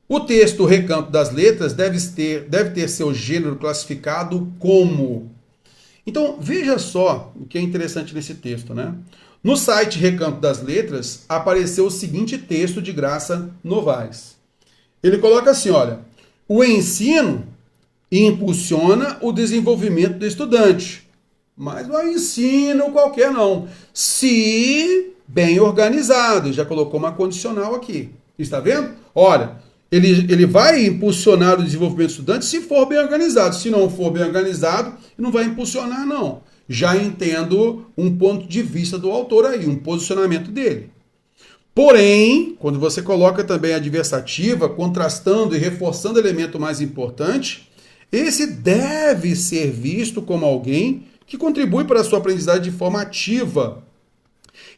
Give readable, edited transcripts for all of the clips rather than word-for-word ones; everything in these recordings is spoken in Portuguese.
O texto Recanto das Letras deve ter seu gênero classificado como. Então, veja só o que é interessante nesse texto, né? No site Recanto das Letras apareceu o seguinte texto de Graça Novaes. Ele coloca assim, olha, o ensino impulsiona o desenvolvimento do estudante, mas não é um ensino qualquer não, se bem organizado, já colocou uma condicional aqui, está vendo? Olha, ele vai impulsionar o desenvolvimento do estudante se for bem organizado, se não for bem organizado, não vai impulsionar não. Já entendo um ponto de vista do autor aí, um posicionamento dele. Porém, quando você coloca também a adversativa, contrastando e reforçando o elemento mais importante, esse deve ser visto como alguém que contribui para a sua aprendizagem de forma ativa.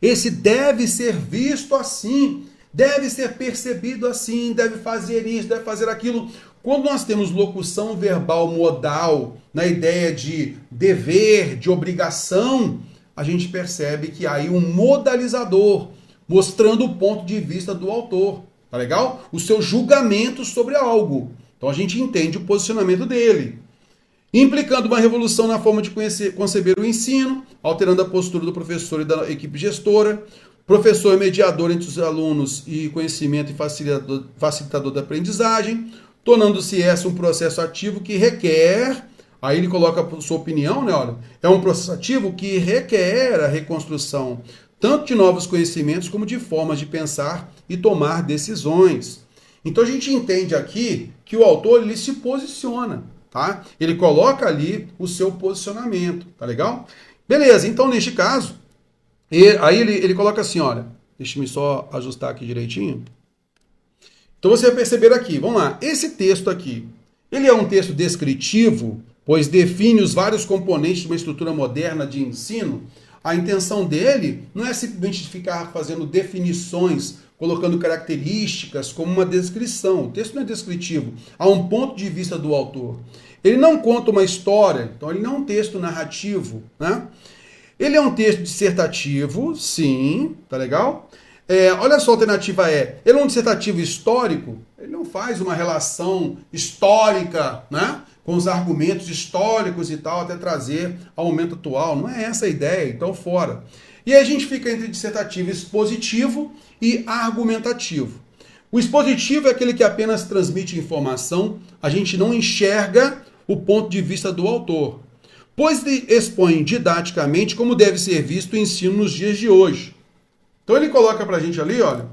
Esse deve ser visto assim, deve ser percebido assim, deve fazer isso, deve fazer aquilo. Quando nós temos locução verbal modal, na ideia de dever, de obrigação, a gente percebe que há aí um modalizador, mostrando o ponto de vista do autor, tá legal? O seu julgamento sobre algo. Então a gente entende o posicionamento dele. Implicando uma revolução na forma de conceber o ensino, alterando a postura do professor e da equipe gestora, professor é mediador entre os alunos e conhecimento e facilitador da aprendizagem, tornando-se essa um processo ativo que requer, aí ele coloca a sua opinião, né, olha, é um processo ativo que requer a reconstrução tanto de novos conhecimentos como de formas de pensar e tomar decisões. Então a gente entende aqui que o autor ele se posiciona, tá? Ele coloca ali o seu posicionamento, tá legal? Beleza, então neste caso, aí ele coloca assim, olha, deixa-me só ajustar aqui direitinho. Então você vai perceber aqui, vamos lá, esse texto aqui, ele é um texto descritivo, pois define os vários componentes de uma estrutura moderna de ensino. A intenção dele não é simplesmente ficar fazendo definições, colocando características como uma descrição. O texto não é descritivo, há um ponto de vista do autor. Ele não conta uma história, então ele não é um texto narrativo, né? Ele é um texto dissertativo, sim, tá legal? Olha só a alternativa ele é um dissertativo histórico, ele não faz uma relação histórica, né? Com os argumentos históricos e tal, até trazer ao momento atual. Não é essa a ideia, então fora. E aí a gente fica entre dissertativo expositivo e argumentativo. O expositivo é aquele que apenas transmite informação, a gente não enxerga o ponto de vista do autor, pois ele expõe didaticamente como deve ser visto o ensino nos dias de hoje. Então ele coloca pra gente ali, olha,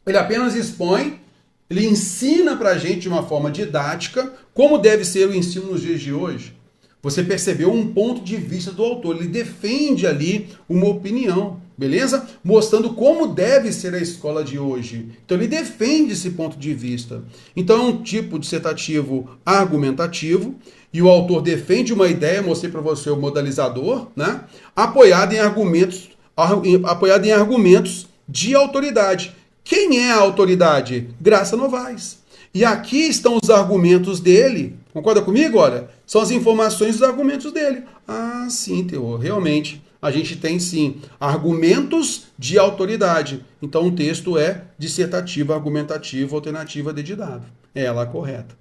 ele apenas expõe, ele ensina pra gente de uma forma didática como deve ser o ensino nos dias de hoje. Você percebeu um ponto de vista do autor, ele defende ali uma opinião, beleza? Mostrando como deve ser a escola de hoje. Então ele defende esse ponto de vista. Então é um tipo dissertativo argumentativo, e o autor defende uma ideia, mostrei para você o modalizador, né? Apoiado em argumentos de autoridade. Quem é a autoridade? Graça Novaes. E aqui estão os argumentos dele. Concorda comigo? Olha, são as informações dos argumentos dele. Ah, sim, Teor, realmente. A gente tem, sim, argumentos de autoridade. Então, o texto é dissertativo, argumentativo, alternativa de dado. É ela a correta.